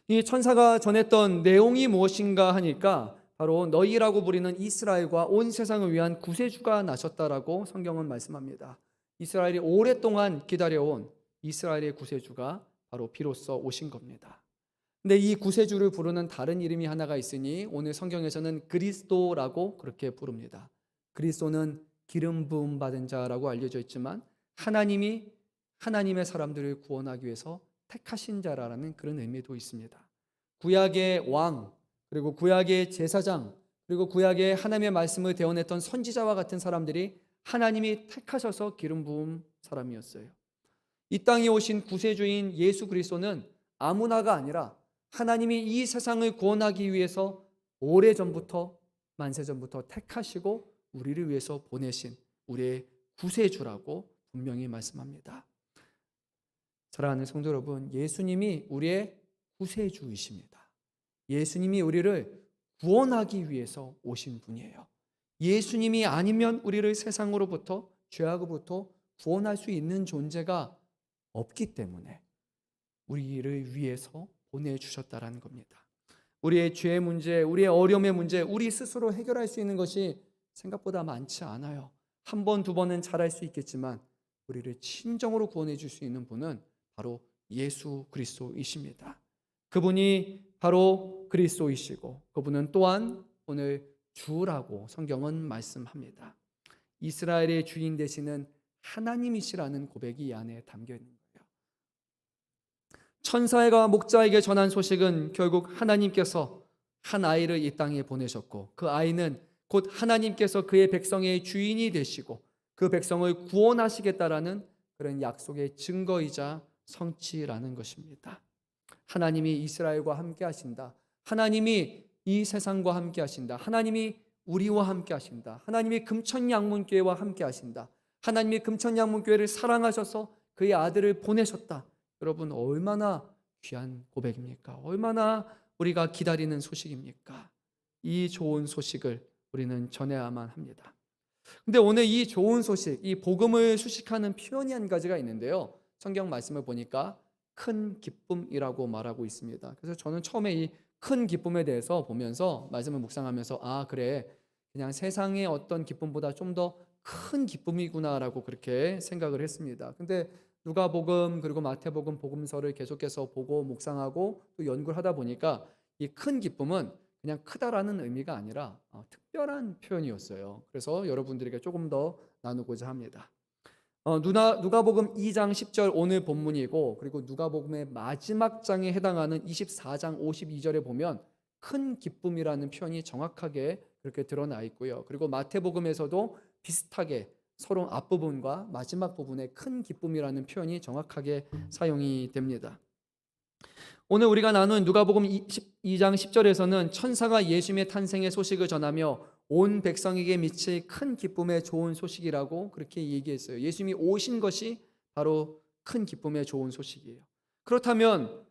이 천사가 전했던 내용이 무엇인가 하니까 바로 너희라고 부리는 이스라엘과 온 세상을 위한 구세주가 나셨다라고 성경은 말씀합니다. 이스라엘이 오랫동안 기다려온 이스라엘의 구세주가 바로 비로소 오신 겁니다. 근데 이 구세주를 부르는 다른 이름이 하나가 있으니 오늘 성경에서는 그리스도라고 그렇게 부릅니다. 그리스도는 기름 부음 받은 자라고 알려져 있지만 하나님이 하나님의 사람들을 구원하기 위해서 택하신 자라는 그런 의미도 있습니다. 구약의 왕, 그리고 구약의 제사장, 그리고 구약의 하나님의 말씀을 대언했던 선지자와 같은 사람들이 하나님이 택하셔서 기름 부은 사람이었어요. 이 땅에 오신 구세주인 예수 그리스도는 아무나가 아니라 하나님이 이 세상을 구원하기 위해서 오래전부터 만세전부터 택하시고 우리를 위해서 보내신 우리의 구세주라고 분명히 말씀합니다. 사랑하는 성도 여러분, 예수님이 우리의 구세주이십니다. 예수님이 우리를 구원하기 위해서 오신 분이에요. 예수님이 아니면 우리를 세상으로부터 죄악으로부터 구원할 수 있는 존재가 없기 때문에 우리를 위해서 보내주셨다라는 겁니다. 우리의 죄의 문제, 우리의 어려움의 문제, 우리 스스로 해결할 수 있는 것이 생각보다 많지 않아요. 한 번, 두 번은 잘할 수 있겠지만 우리를 진정으로 구원해 줄 수 있는 분은 바로 예수 그리스도이십니다. 그분이 바로 그리스도이시고 그분은 또한 오늘 주라고 성경은 말씀합니다. 이스라엘의 주인 되시는 하나님이시라는 고백이 이 안에 담겨 있는 거예요. 천사가 목자에게 전한 소식은 결국 하나님께서 한 아이를 이 땅에 보내셨고 그 아이는 곧 하나님께서 그의 백성의 주인이 되시고 그 백성을 구원하시겠다라는 그런 약속의 증거이자 성취라는 것입니다. 하나님이 이스라엘과 함께 하신다. 하나님이 이 세상과 함께 하신다. 하나님이 우리와 함께 하신다. 하나님이 금천양문교회와 함께 하신다. 하나님이 금천양문교회를 사랑하셔서 그의 아들을 보내셨다. 여러분 얼마나 귀한 고백입니까? 얼마나 우리가 기다리는 소식입니까? 이 좋은 소식을 우리는 전해야만 합니다. 근데 오늘 이 좋은 소식, 이 복음을 수식하는 표현이 한 가지가 있는데요. 성경 말씀을 보니까 큰 기쁨이라고 말하고 있습니다. 그래서 저는 처음에 이 큰 기쁨에 대해서 보면서 말씀을 묵상하면서 아 그래 그냥 세상의 어떤 기쁨보다 좀 더 큰 기쁨이구나라고 그렇게 생각을 했습니다. 근데 누가복음 그리고 마태복음 복음서를 계속해서 보고 묵상하고 또 연구를 하다 보니까 이 큰 기쁨은 그냥 크다라는 의미가 아니라 특별한 표현이었어요. 그래서 여러분들에게 조금 더 나누고자 합니다. 누가복음 2장 10절 오늘 본문이고 그리고 누가복음의 마지막 장에 해당하는 24장 52절에 보면 큰 기쁨이라는 표현이 정확하게 그렇게 드러나 있고요. 그리고 마태복음에서도 비슷하게 서로 앞부분과 마지막 부분에 큰 기쁨이라는 표현이 정확하게 사용이 됩니다. 오늘 우리가 나눈 누가복음 2장 10절에서는 천사가 예수님의 탄생의 소식을 전하며 온 백성에게 미칠 큰 기쁨의 좋은 소식이라고 그렇게 얘기했어요. 예수님이 오신 것이 바로 큰 기쁨의 좋은 소식이에요. 그렇다면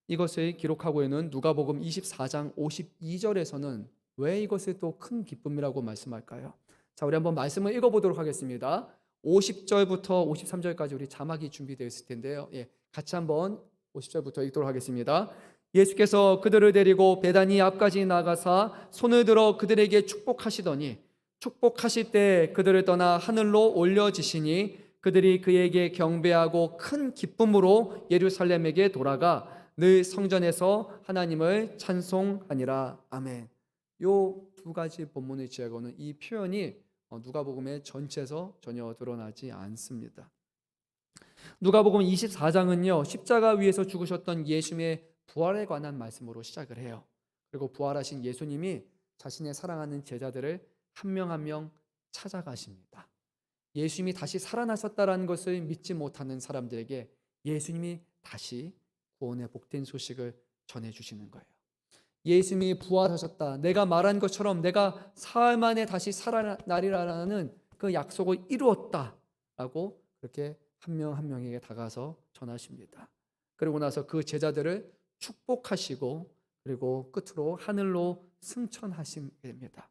이것을 기록하고 있는 누가복음 24장 52절에서는 왜 이것을 또 큰 기쁨이라고 말씀할까요? 자, 우리 한번 말씀을 읽어보도록 하겠습니다. 50절부터 53절까지 우리 자막이 준비되어 있을 텐데요. 같이 한번 50절부터 읽도록 하겠습니다. 예수께서 그들을 데리고 베다니 앞까지 나가사 손을 들어 그들에게 축복하시더니 축복하실 때 그들을 떠나 하늘로 올려지시니 그들이 그에게 경배하고 큰 기쁨으로 예루살렘에게 돌아가 늘 성전에서 하나님을 찬송하니라. 아멘. 요 두 가지 본문을 제하고는 이 표현이 누가복음의 전체에서 전혀 드러나지 않습니다. 누가복음 24장은요, 십자가 위에서 죽으셨던 예수님의 부활에 관한 말씀으로 시작을 해요. 그리고 부활하신 예수님이 자신의 사랑하는 제자들을 한 명 한 명 찾아가십니다. 예수님이 다시 살아나셨다는 것을 믿지 못하는 사람들에게 예수님이 다시 구원의 복된 소식을 전해주시는 거예요. 예수님이 부활하셨다, 내가 말한 것처럼 내가 사흘 만에 다시 살아나리라는 그 약속을 이루었다라고 그렇게 한 명 한 명에게 다가서 전하십니다. 그리고 나서 그 제자들을 축복하시고 그리고 끝으로 하늘로 승천하십니다.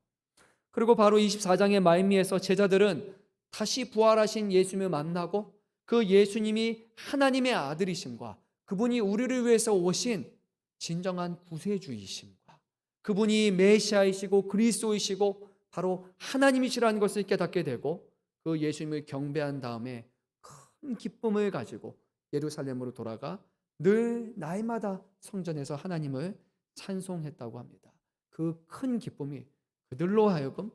그리고 바로 24장의 말미에서 제자들은 다시 부활하신 예수님을 만나고 그 예수님이 하나님의 아들이심과 그분이 우리를 위해서 오신 진정한 구세주이심과 그분이 메시아이시고 그리스도이시고 바로 하나님이시라는 것을 깨닫게 되고 그 예수님을 경배한 다음에 큰 기쁨을 가지고 예루살렘으로 돌아가 늘 날마다 성전에서 하나님을 찬송했다고 합니다. 그 큰 기쁨이 그들로 하여금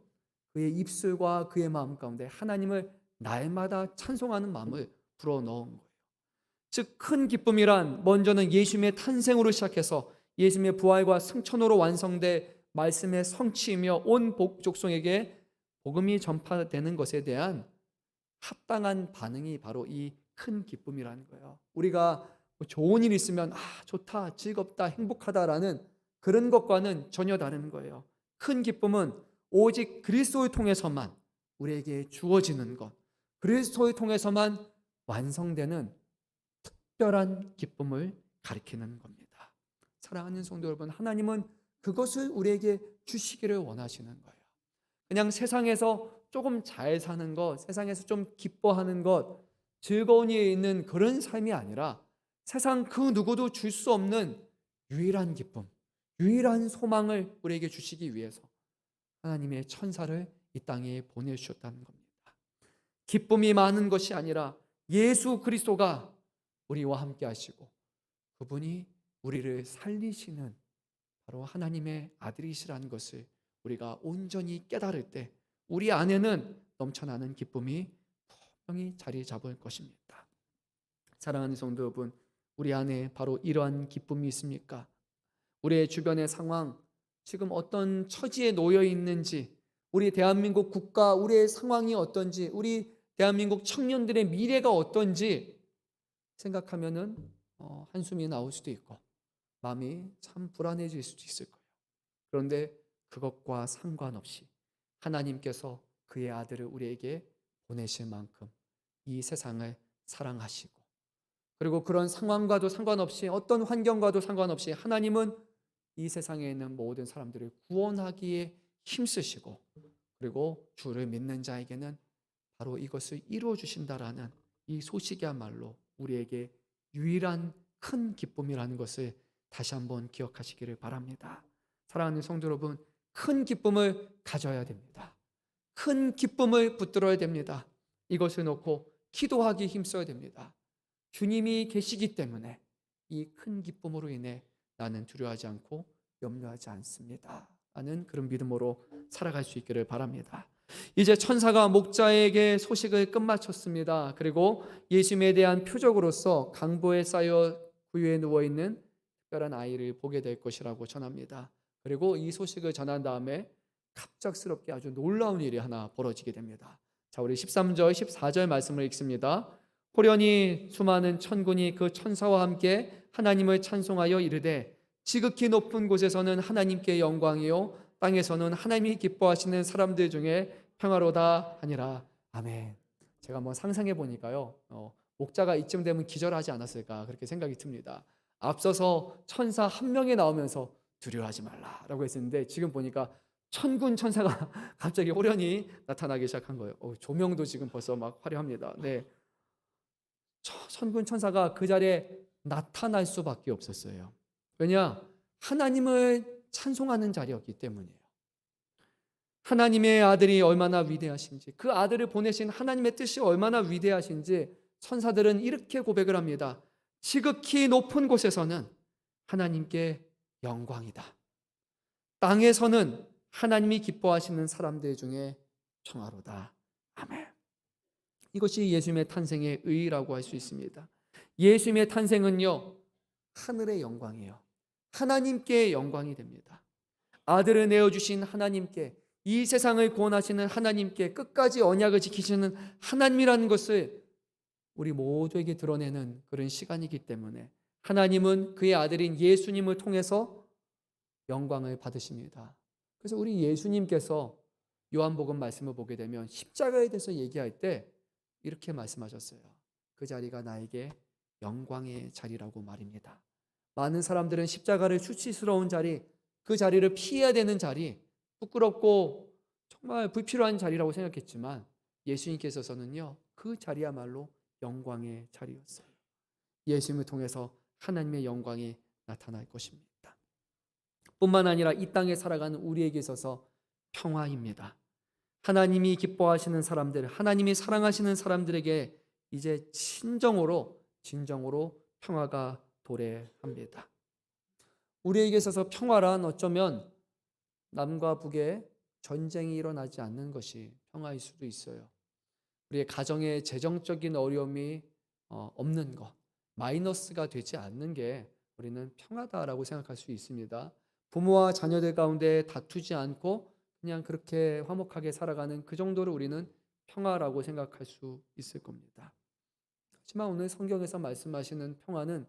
그의 입술과 그의 마음 가운데 하나님을 날마다 찬송하는 마음을 불어넣은 거예요. 즉 큰 기쁨이란 먼저는 예수님의 탄생으로 시작해서 예수님의 부활과 승천으로 완성돼 말씀의 성취이며 온 족속에게 복음이 전파되는 것에 대한 합당한 반응이 바로 이 큰 기쁨이라는 거예요. 우리가 좋은 일 있으면 좋다, 즐겁다, 행복하다라는 그런 것과는 전혀 다른 거예요. 큰 기쁨은 오직 그리스도를 통해서만 우리에게 주어지는 것, 그리스도를 통해서만 완성되는 특별한 기쁨을 가리키는 겁니다. 사랑하는 성도 여러분, 하나님은 그것을 우리에게 주시기를 원하시는 거예요. 그냥 세상에서 조금 잘 사는 것, 세상에서 좀 기뻐하는 것, 즐거운 일이 있는 그런 삶이 아니라 세상 그 누구도 줄 수 없는 유일한 기쁨, 유일한 소망을 우리에게 주시기 위해서 하나님의 천사를 이 땅에 보내주셨다는 겁니다. 기쁨이 많은 것이 아니라 예수 그리스도가 우리와 함께 하시고 그분이 우리를 살리시는 바로 하나님의 아들이시라는 것을 우리가 온전히 깨달을 때 우리 안에는 넘쳐나는 기쁨이 분명히 자리 잡을 것입니다. 사랑하는 성도 여러분, 우리 안에 바로 이러한 기쁨이 있습니까? 우리의 주변의 상황, 지금 어떤 처지에 놓여 있는지, 우리 대한민국 국가, 우리의 상황이 어떤지, 우리 대한민국 청년들의 미래가 어떤지 생각하면은 한숨이 나올 수도 있고 마음이 참 불안해질 수도 있을 거예요. 그런데 그것과 상관없이 하나님께서 그의 아들을 우리에게 보내실 만큼 이 세상을 사랑하시고 그리고 그런 상황과도 상관없이 어떤 환경과도 상관없이 하나님은 이 세상에 있는 모든 사람들을 구원하기에 힘쓰시고 그리고 주를 믿는 자에게는 바로 이것을 이루어 주신다라는 이 소식이야말로 우리에게 유일한 큰 기쁨이라는 것을 다시 한번 기억하시기를 바랍니다. 사랑하는 성도 여러분, 큰 기쁨을 가져야 됩니다. 큰 기쁨을 붙들어야 됩니다. 이것을 놓고 기도하기 힘써야 됩니다. 주님이 계시기 때문에 이 큰 기쁨으로 인해 나는 두려워하지 않고 염려하지 않습니다 라는 그런 믿음으로 살아갈 수 있기를 바랍니다. 이제 천사가 목자에게 소식을 끝마쳤습니다. 그리고 예수님에 대한 표적으로서 강보에 쌓여 구유에 누워있는 특별한 아이를 보게 될 것이라고 전합니다. 그리고 이 소식을 전한 다음에 갑작스럽게 아주 놀라운 일이 하나 벌어지게 됩니다. 자, 우리 13절, 14절 말씀을 읽습니다. 호련히 수많은 천군이 그 천사와 함께 하나님을 찬송하여 이르되 지극히 높은 곳에서는 하나님께 영광이요 땅에서는 하나님이 기뻐하시는 사람들 중에 평화로다 하니라. 아멘. 제가 한번 상상해 보니까요, 목자가 이쯤 되면 기절하지 않았을까 그렇게 생각이 듭니다. 앞서서 천사 한 명이 나오면서 두려워하지 말라라고 했었는데 지금 보니까 천군 천사가 갑자기 호련히 나타나기 시작한 거예요. 조명도 지금 벌써 막 화려합니다. 네, 천군 천사가 그 자리에 나타날 수밖에 없었어요. 왜냐? 하나님을 찬송하는 자리였기 때문이에요. 하나님의 아들이 얼마나 위대하신지, 그 아들을 보내신 하나님의 뜻이 얼마나 위대하신지 천사들은 이렇게 고백을 합니다. 지극히 높은 곳에서는 하나님께 영광이다. 땅에서는 하나님이 기뻐하시는 사람들 중에 평화로다. 아멘. 이것이 예수님의 탄생의 의의라고 할 수 있습니다. 예수님의 탄생은요, 하늘의 영광이에요. 하나님께 영광이 됩니다. 아들을 내어주신 하나님께, 이 세상을 구원하시는 하나님께, 끝까지 언약을 지키시는 하나님이라는 것을 우리 모두에게 드러내는 그런 시간이기 때문에 하나님은 그의 아들인 예수님을 통해서 영광을 받으십니다. 그래서 우리 예수님께서 요한복음 말씀을 보게 되면 십자가에 대해서 얘기할 때 이렇게 말씀하셨어요. 그 자리가 나에게 영광의 자리라고 말입니다. 많은 사람들은 십자가를 수치스러운 자리, 그 자리를 피해야 되는 자리, 부끄럽고 정말 불필요한 자리라고 생각했지만 예수님께서는요, 그 자리야말로 영광의 자리였어요. 예수님을 통해서 하나님의 영광이 나타날 것입니다. 뿐만 아니라 이 땅에 살아가는 우리에게 있어서 평화입니다. 하나님이 기뻐하시는 사람들, 하나님이 사랑하시는 사람들에게 이제 진정으로 평화가 도래합니다. 우리에게 있어서 평화란 어쩌면 남과 북에 전쟁이 일어나지 않는 것이 평화일 수도 있어요. 우리의 가정에 재정적인 어려움이 없는 것, 마이너스가 되지 않는 게 우리는 평화다라고 생각할 수 있습니다. 부모와 자녀들 가운데 다투지 않고 그냥 그렇게 화목하게 살아가는 그 정도를 우리는 평화라고 생각할 수 있을 겁니다. 하지만 오늘 성경에서 말씀하시는 평화는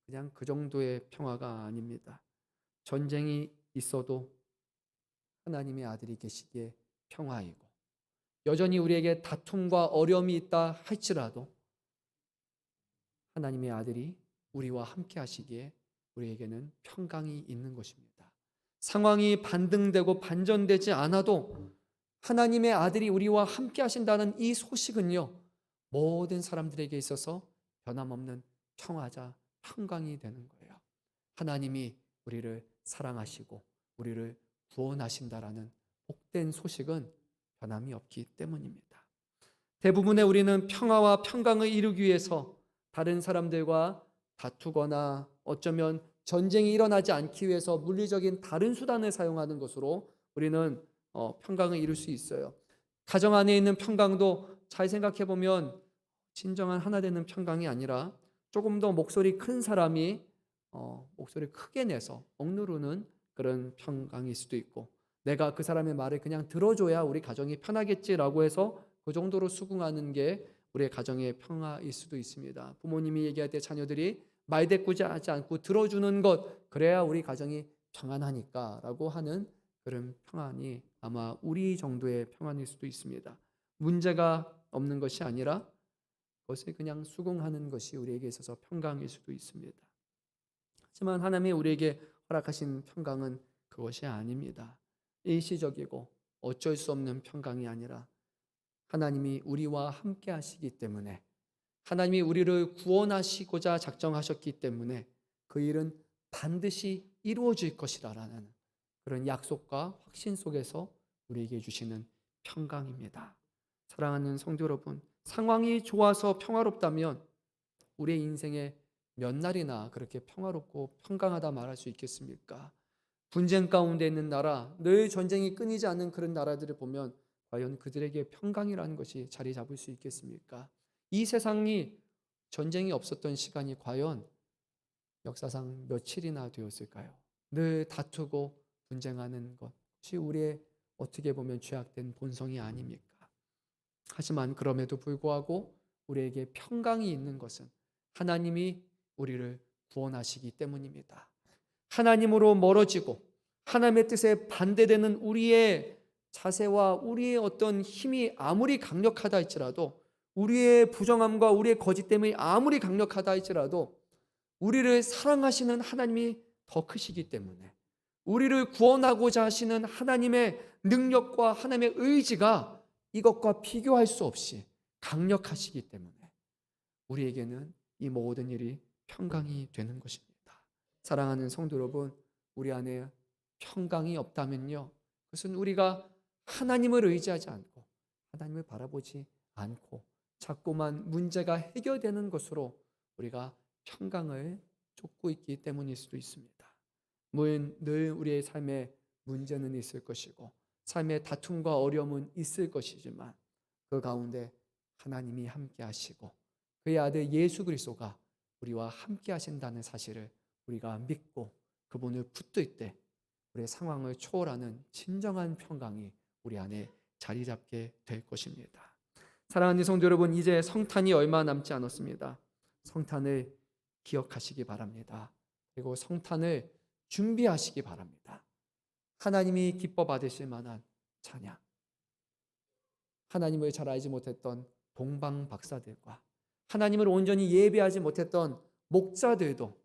그냥 그 정도의 평화가 아닙니다. 전쟁이 있어도 하나님의 아들이 계시기에 평화이고, 여전히 우리에게 다툼과 어려움이 있다 할지라도 하나님의 아들이 우리와 함께 하시기에 우리에게는 평강이 있는 것입니다. 상황이 반등되고 반전되지 않아도 하나님의 아들이 우리와 함께 하신다는 이 소식은요, 모든 사람들에게 있어서 변함없는 평화자, 평강이 되는 거예요. 하나님이 우리를 사랑하시고 우리를 구원하신다라는 복된 소식은 변함이 없기 때문입니다. 대부분의 우리는 평화와 평강을 이루기 위해서 다른 사람들과 다투거나 어쩌면 전쟁이 일어나지 않기 위해서 물리적인 다른 수단을 사용하는 것으로 우리는 평강을 이룰 수 있어요. 가정 안에 있는 평강도 잘 생각해 보면 진정한 하나 되는 평강이 아니라 조금 더 목소리 큰 사람이 목소리를 크게 내서 억누르는 그런 평강일 수도 있고, 내가 그 사람의 말을 그냥 들어줘야 우리 가정이 편하겠지라고 해서 그 정도로 수긍하는 게 우리의 가정의 평화일 수도 있습니다. 부모님이 얘기할 때 자녀들이 말대꾸하지 않고 들어주는 것, 그래야 우리 가정이 평안하니까 라고 하는 그런 평안이 아마 우리 정도의 평안일 수도 있습니다. 문제가 없는 것이 아니라 그것을 그냥 수긍하는 것이 우리에게 있어서 평강일 수도 있습니다. 하지만 하나님이 우리에게 허락하신 평강은 그것이 아닙니다. 일시적이고 어쩔 수 없는 평강이 아니라 하나님이 우리와 함께 하시기 때문에, 하나님이 우리를 구원하시고자 작정하셨기 때문에 그 일은 반드시 이루어질 것이라는 그런 약속과 확신 속에서 우리에게 주시는 평강입니다. 사랑하는 성도 여러분, 상황이 좋아서 평화롭다면 우리의 인생에 몇 날이나 그렇게 평화롭고 평강하다 말할 수 있겠습니까? 분쟁 가운데 있는 나라, 늘 전쟁이 끊이지 않는 그런 나라들을 보면 과연 그들에게 평강이라는 것이 자리 잡을 수 있겠습니까? 이 세상이 전쟁이 없었던 시간이 과연 역사상 며칠이나 되었을까요? 늘 다투고 분쟁하는 것이 우리의 어떻게 보면 죄악된 본성이 아닙니까? 하지만 그럼에도 불구하고 우리에게 평강이 있는 것은 하나님이 우리를 구원하시기 때문입니다. 하나님으로 멀어지고 하나님의 뜻에 반대되는 우리의 자세와 우리의 어떤 힘이 아무리 강력하다 할지라도, 우리의 부정함과 우리의 거짓됨이 아무리 강력하다 할지라도 우리를 사랑하시는 하나님이 더 크시기 때문에, 우리를 구원하고자 하시는 하나님의 능력과 하나님의 의지가 이것과 비교할 수 없이 강력하시기 때문에 우리에게는 이 모든 일이 평강이 되는 것입니다. 사랑하는 성도 여러분, 우리 안에 평강이 없다면요, 그것은 우리가 하나님을 의지하지 않고 하나님을 바라보지 않고 자꾸만 문제가 해결되는 것으로 우리가 평강을 쫓고 있기 때문일 수도 있습니다. 늘 우리의 삶에 문제는 있을 것이고 삶의 다툼과 어려움은 있을 것이지만 그 가운데 하나님이 함께 하시고 그의 아들 예수 그리스도가 우리와 함께 하신다는 사실을 우리가 믿고 그분을 붙들 때 우리의 상황을 초월하는 진정한 평강이 우리 안에 자리 잡게 될 것입니다. 사랑하는 성도 여러분, 이제 성탄이 얼마 남지 않았습니다. 성탄을 기억하시기 바랍니다. 그리고 성탄을 준비하시기 바랍니다. 하나님이 기뻐 받으실 만한 찬양, 하나님을 잘 알지 못했던 동방 박사들과 하나님을 온전히 예배하지 못했던 목자들도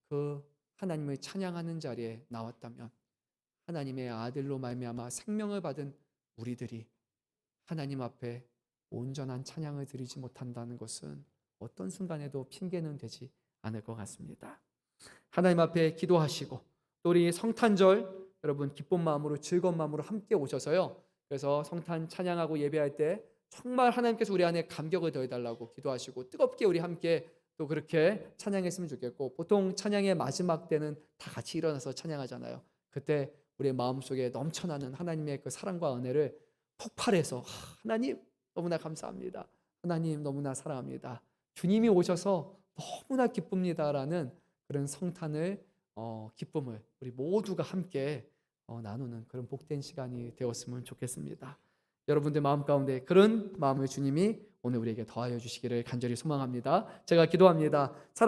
그 하나님을 찬양하는 자리에 나왔다면 하나님의 아들로 말미암아 생명을 받은 우리들이 하나님 앞에 온전한 찬양을 드리지 못한다는 것은 어떤 순간에도 핑계는 되지 않을 것 같습니다. 하나님 앞에 기도하시고 또 우리 성탄절 여러분 기쁜 마음으로 즐거운 마음으로 함께 오셔서요. 그래서 성탄 찬양하고 예배할 때 정말 하나님께서 우리 안에 감격을 더해달라고 기도하시고 뜨겁게 우리 함께 또 그렇게 찬양했으면 좋겠고 보통 찬양의 마지막 때는 다 같이 일어나서 찬양하잖아요. 그때 우리의 마음속에 넘쳐나는 하나님의 그 사랑과 은혜를 폭발해서 하나님 너무나 감사합니다. 하나님 너무나 사랑합니다. 주님이 오셔서 너무나 기쁩니다라는 그런 성탄을 기쁨을 우리 모두가 함께 나누는 그런 복된 시간이 되었으면 좋겠습니다. 여러분들 마음 가운데 그런 마음을 주님이 오늘 우리에게 더하여 주시기를 간절히 소망합니다. 제가 기도합니다. 사랑